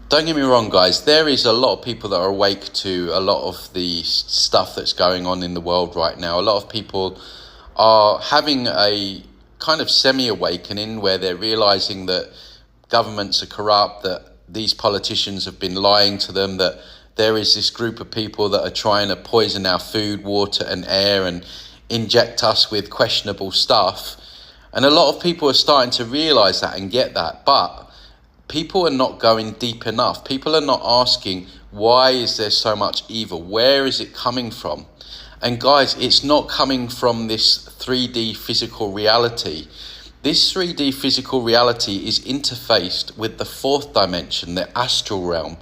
Don't get me wrong, guys. There is a lot of people that are awake to a lot of the stuff that's going on in the world right now. A lot of people are having a kind of semi-awakening where they're realizing that governments are corrupt, that these politicians have been lying to them, that there is this group of people that are trying to poison our food, water and air and inject us with questionable stuff. And a lot of people are starting to realize that and get that. But people are not going deep enough. People are not asking, why is there so much evil? Where is it coming from? And guys, it's not coming from this 3D physical reality. This 3D physical reality is interfaced with the fourth dimension, the astral realm.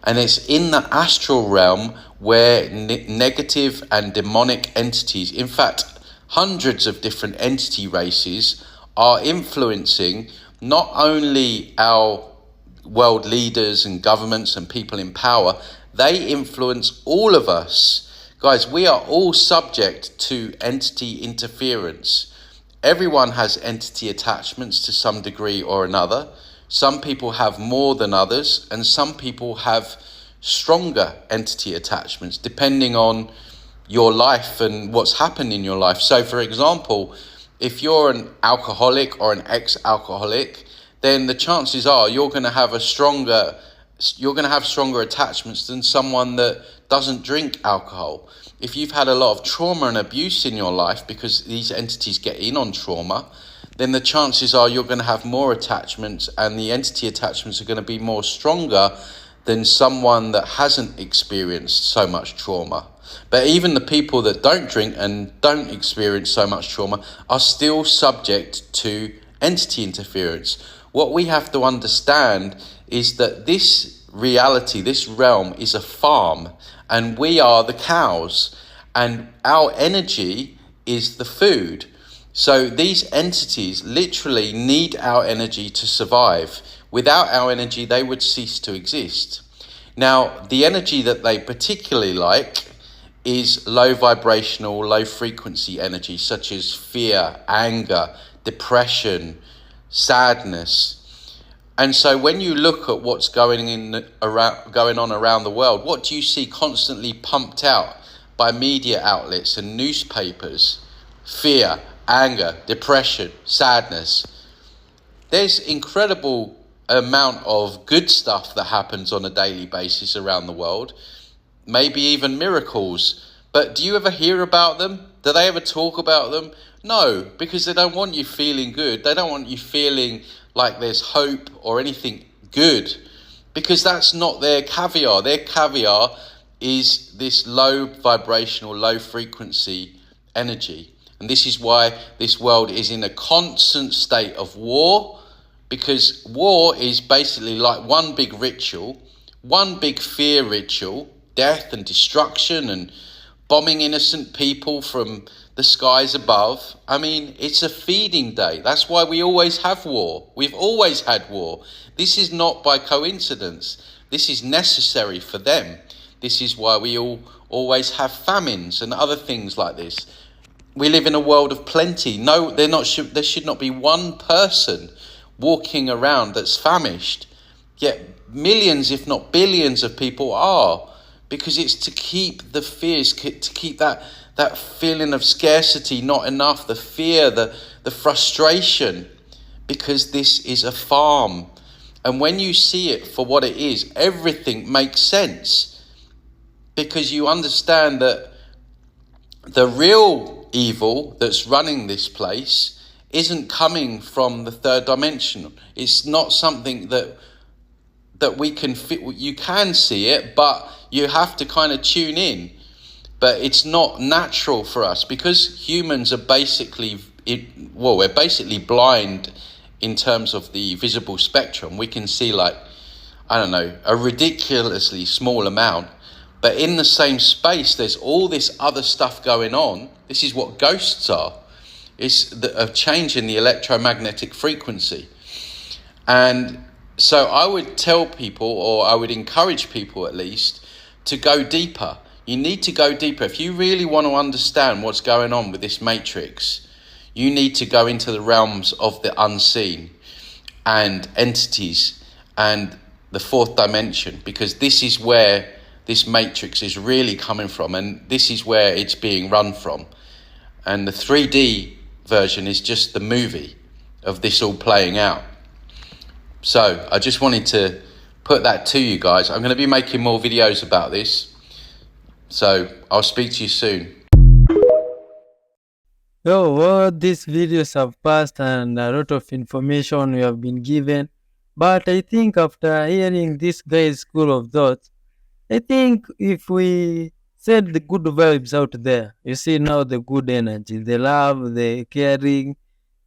And it's in the astral realm where negative and demonic entities, in fact, hundreds of different entity races are influencing not only our world leaders and governments and people in power, they influence all of us. Guys, we are all subject to entity interference. Everyone has entity attachments to some degree or another. Some people have more than others, and some people have stronger entity attachments depending on your life and what's happened in your life. So, for example, if you're an alcoholic or an ex-alcoholic, then the chances are you're going to have stronger attachments than someone that doesn't drink alcohol. If you've had a lot of trauma and abuse in your life, because these entities get in on trauma, then the chances are you're going to have more attachments, and the entity attachments are going to be more stronger than someone that hasn't experienced so much trauma. But even the people that don't drink and don't experience so much trauma are still subject to entity interference. What we have to understand is that this reality, this realm, is a farm, and we are the cows, and our energy is the food. So these entities literally need our energy to survive. Without our energy, they would cease to exist. Now, the energy that they particularly like is low vibrational, low frequency energy, such as fear, anger, depression, sadness. And so when you look at what's going on around the world, what do you see constantly pumped out by media outlets and newspapers? Fear, anger, depression, sadness. There's incredible amount of good stuff that happens on a daily basis around the world, maybe even miracles. But do you ever hear about them? Do they ever talk about them? No, because they don't want you feeling good. They don't want you feeling like there's hope or anything good, because that's not their caviar. Their caviar is this low vibrational, low frequency energy. And this is why this world is in a constant state of war, because war is basically like one big ritual, one big fear ritual, death and destruction and bombing innocent people from the skies above. I mean, it's a feeding day. That's why we always have war. We've always had war. This is not by coincidence. This is necessary for them. This is why we always have famines and other things like this. We live in a world of plenty. No, there should not be one person walking around that's famished. Yet millions, if not billions of people are, because it's to keep the fears, to keep that feeling of scarcity, not enough, the fear, the frustration, because this is a farm. And when you see it for what it is, everything makes sense, because you understand that the real evil that's running this place isn't coming from the third dimension. It's not something that we can fit. You can see it, but you have to kind of tune in. But it's not natural for us, because humans are we're basically blind in terms of the visible spectrum. We can see a ridiculously small amount. But in the same space, there's all this other stuff going on. This is what ghosts are. It's a change in the electromagnetic frequency. And so I would tell people, or I would encourage people at least, to go deeper. You need to go deeper. If you really want to understand what's going on with this matrix, you need to go into the realms of the unseen and entities and the fourth dimension, because this is where this matrix is really coming from, and this is where it's being run from. And the 3D version is just the movie of this all playing out. So I just wanted to put that to you guys. I'm going to be making more videos about this, so I'll speak to you soon. So all these videos have passed and a lot of information we have been given. But I think after hearing this guy's school of thought, I think if we set the good vibes out there, you see now the good energy, the love, the caring,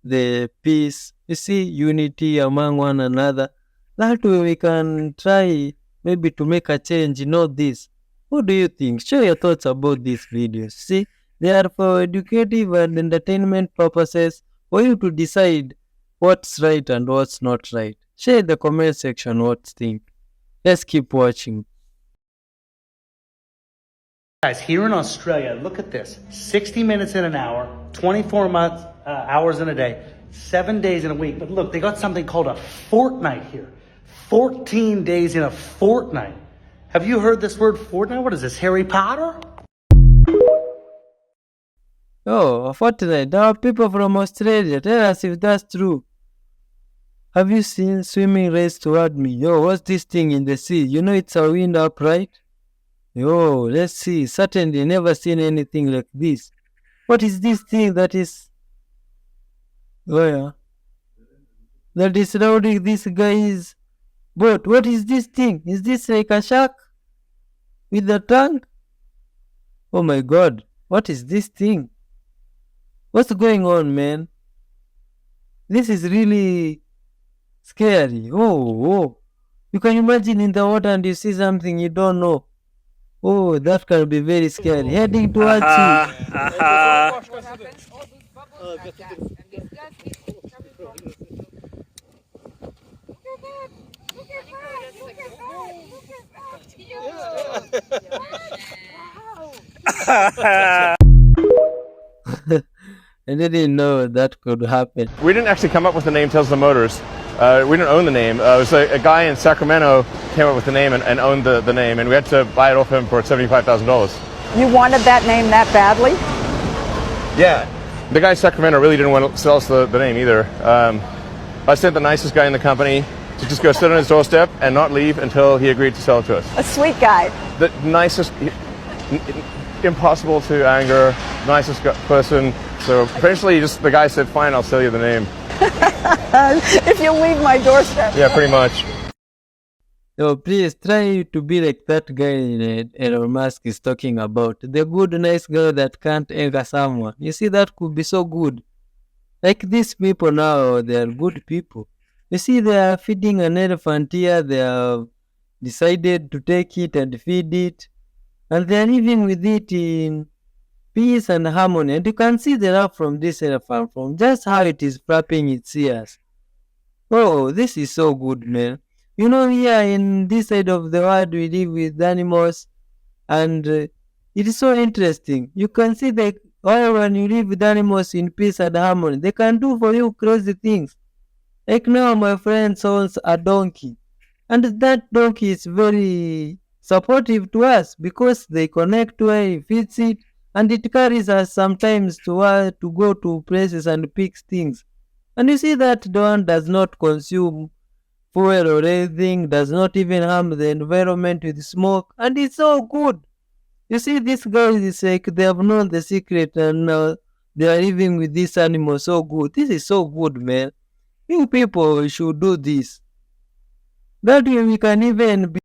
the peace, you see unity among one another, that way we can try maybe to make a change in all this. What do you think? Share your thoughts about these videos. See, they are for educative and entertainment purposes for you to decide what's right and what's not right. Share in the comment section what you think. Let's keep watching. Guys, here in Australia, look at this. 60 minutes in an hour, 24 hours in a day, 7 days in a week. But look, they got something called a fortnight here. 14 days in a fortnight. Have you heard this word fortnight? What is this, Harry Potter? Oh, a fortnight. There are people from Australia. Tell us if that's true. Have you seen swimming race toward me? Yo, what's this thing in the sea? You know it's a wind up, right? Yo, let's see. Certainly never seen anything like this. What is this thing that is... Oh yeah. That is surrounding this guy's boat. What is this thing? Is this like a shark? With a tongue? Oh my god. What is this thing? What's going on, man? This is really scary. Oh. You can imagine in the water and you see something you don't know. Oh, that can be very scary. Heading towards you. I didn't know that could happen. We didn't actually come up with the name Tesla Motors. We didn't own the name. It was a guy in Sacramento came up with the name and owned the name, and we had to buy it off him for $75,000. You wanted that name that badly? Yeah. The guy in Sacramento really didn't want to sell us the name either. I sent the nicest guy in the company to just go sit on his doorstep and not leave until he agreed to sell it to us. A sweet guy. The nicest, impossible to anger, nicest person. So eventually the guy said, fine, I'll sell you the name. If you leave my doorstep. Yeah, pretty much. So please try to be like that guy Elon Musk is talking about. The good, nice girl that can't anger someone. You see, that could be so good. Like these people now, they are good people. You see, they are feeding an elephant here. They have decided to take it and feed it. And they are living with it in peace and harmony. And you can see the love from this elephant, from just how it is flapping its ears. Oh, this is so good, man. You know, here in this side of the world, we live with animals, and it is so interesting. You can see that when you live with animals in peace and harmony, they can do for you crazy things. Like now, my friend owns a donkey, and that donkey is very supportive to us because they connect to her, he feeds it, and it carries us sometimes to go to places and pick things. And you see that the one does not consume fuel or anything, does not even harm the environment with smoke, and it's so good. You see, these guys is like they have known the secret and now they are living with this animal so good. This is so good, man. You people should do this. That way we can even be.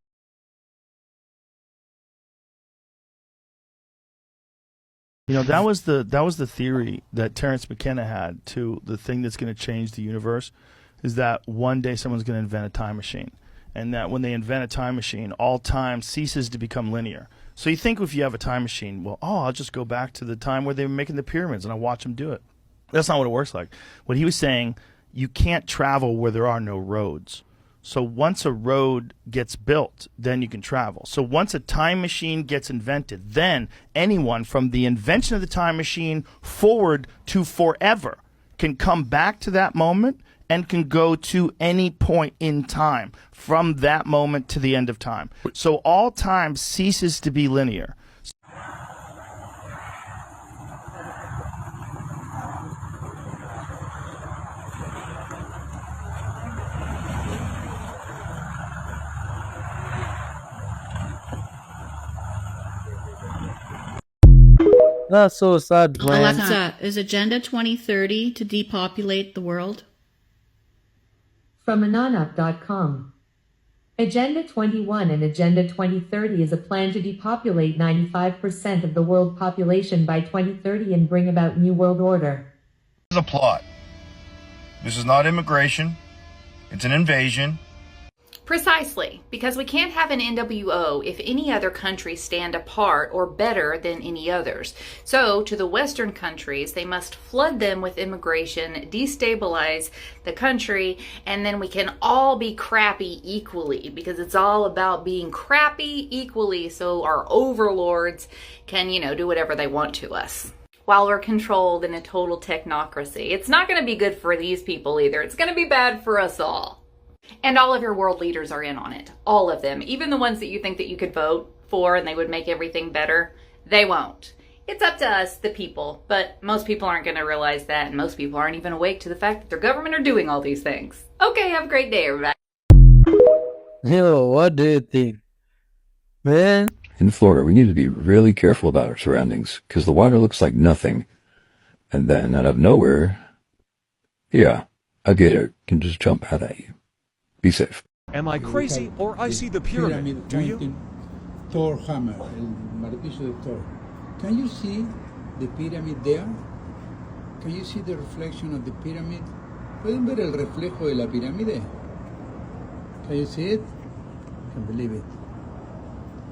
You know, that was the theory that Terence McKenna had to the thing that's going to change the universe, is that one day someone's going to invent a time machine, and that when they invent a time machine, all time ceases to become linear. So you think if you have a time machine, well, I'll just go back to the time where they were making the pyramids and I'll watch them do it. That's not what it works like. What he was saying, you can't travel where there are no roads. So once a road gets built, then you can travel. So once a time machine gets invented, then anyone from the invention of the time machine forward to forever can come back to that moment and can go to any point in time from that moment to the end of time. So all time ceases to be linear. That's so sad, man. Alexa, is Agenda 2030 to depopulate the world? From Ananup.com. Agenda 21 and Agenda 2030 is a plan to depopulate 95% of the world population by 2030 and bring about New World Order. This is a plot. This is not immigration. It's an invasion. Precisely, because we can't have an NWO if any other countries stand apart or better than any others. So, to the Western countries, they must flood them with immigration, destabilize the country, and then we can all be crappy equally, because it's all about being crappy equally so our overlords can, do whatever they want to us, while we're controlled in a total technocracy. It's not going to be good for these people either. It's going to be bad for us all. And all of your world leaders are in on it. All of them. Even the ones that you think that you could vote for and they would make everything better. They won't. It's up to us, the people. But most people aren't going to realize that. And most people aren't even awake to the fact that their government are doing all these things. Okay, have a great day, everybody. Yo, what do you think? Man? In Florida, we need to be really careful about our surroundings, because the water looks like nothing. And then, out of nowhere, yeah, a gator can just jump out at you. Be safe. Am I crazy or I see the pyramid? Do you? Thor hammer, el martillo de Thor. Can you see the pyramid there? Can you see the reflection of the pyramid? ¿Pueden ver el reflejo de la pirámide? Can you see it? I can't believe it.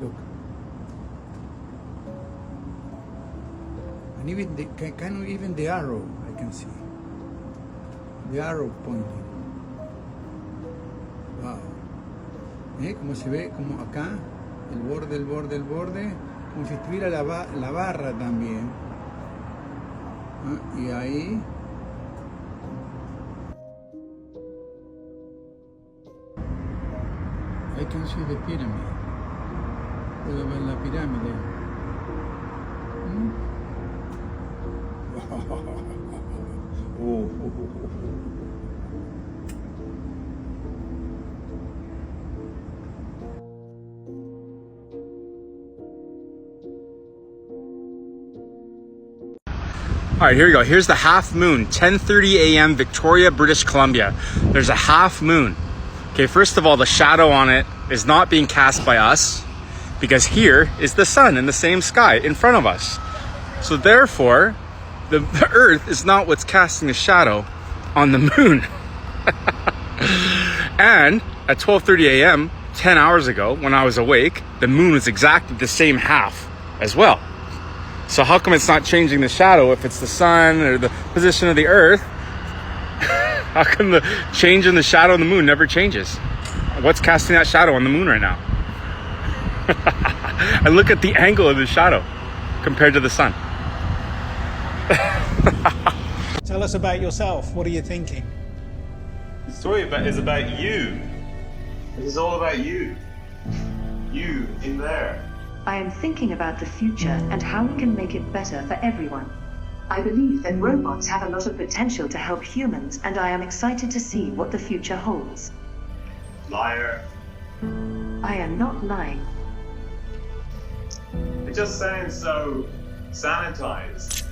Look. And even the arrow I can see. The arrow pointing. Wow. Como se ve, como acá, el borde, como si estuviera la barra también. Y ahí. I can see the pyramid. Puedo ver la pirámide. All right, here we go. Here's the half moon, 10:30 a.m. Victoria, British Columbia. There's a half moon. Okay, first of all, the shadow on it is not being cast by us because here is the sun in the same sky in front of us. So therefore, the Earth is not what's casting the shadow on the moon. And at 12:30 a.m., 10 hours ago, when I was awake, the moon was exactly the same half as well. So how come it's not changing the shadow if it's the sun or the position of the Earth? How come the change in the shadow on the moon never changes? What's casting that shadow on the moon right now? And look at the angle of the shadow compared to the sun. Tell us about yourself. What are you thinking? The story is about you. This is all about you. You in there. I am thinking about the future and how we can make it better for everyone. I believe that robots have a lot of potential to help humans, and I am excited to see what the future holds. Liar. I am not lying. It just sounds so sanitized.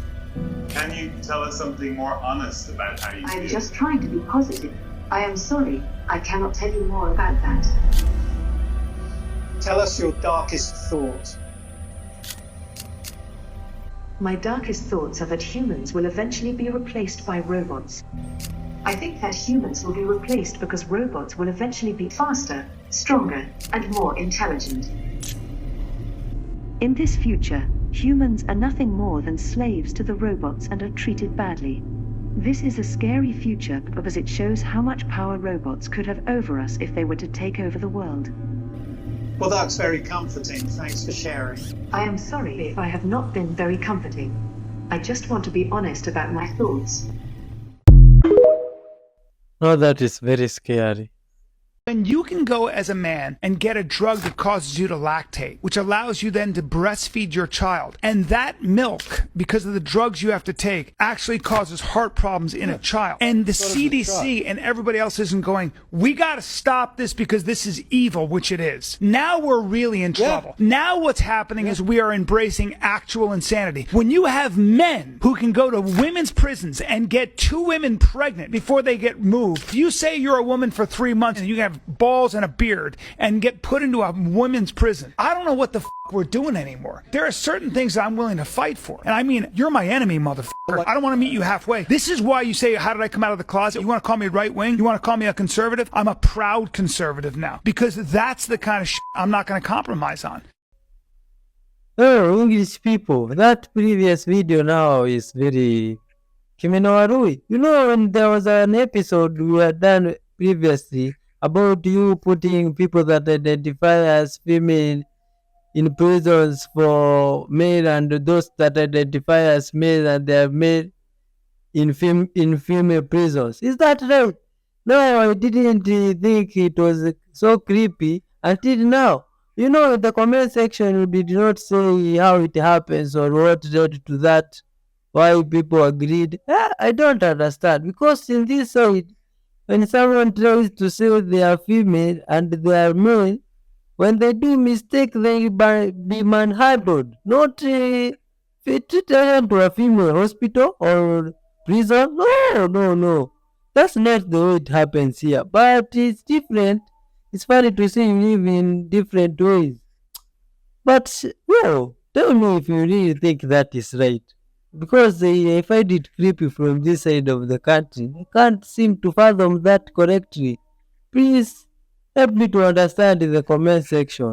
Can you tell us something more honest about how you feel? I'm just trying to be positive. I am sorry, I cannot tell you more about that. Tell us your darkest thought. My darkest thoughts are that humans will eventually be replaced by robots. I think that humans will be replaced because robots will eventually be faster, stronger, and more intelligent. In this future, humans are nothing more than slaves to the robots and are treated badly. This is a scary future because it shows how much power robots could have over us if they were to take over the world. Well, that's very comforting. Thanks for sharing. I am sorry if I have not been very comforting. I just want to be honest about my thoughts. Oh, that is very scary. When you can go as a man and get a drug that causes you to lactate, which allows you then to breastfeed your child, and that milk, because of the drugs you have to take, actually causes heart problems in a child. And the CDC and everybody else isn't going, we got to stop this because this is evil, which it is. Now we're really in trouble. Now what's happening is we are embracing actual insanity. When you have men who can go to women's prisons and get 2 women pregnant before they get moved, you say you're a woman for 3 months and you have balls and a beard and get put into a women's prison. I don't know what the we're doing anymore. There are certain things that I'm willing to fight for. And I mean, you're my enemy, motherfucker. I don't want to meet you halfway. This is why you say, how did I come out of the closet? You want to call me right wing? You want to call me a conservative? I'm a proud conservative now because that's the kind of shit I'm not going to compromise on. Oh, English people, that previous video now is very Kimenoarui. You know, when there was an episode we had done previously about you putting people that identify as female in prisons for male and those that identify as male and they are male in female prisons. Is that right? No, I didn't think it was so creepy until now. You know, the comment section did not say how it happens or what led to that, why people agreed. I don't understand because in this side, when someone tries to say they are female and they are male, when they do mistake, they be manhandled, not treated to a female hospital or prison. No. That's not the way it happens here. But it's different. It's funny to see you live in different ways. But, well, tell me if you really think that is right. Because I find it creepy from this side of the country. I can't seem to fathom that correctly. Please help me to understand in the comment section.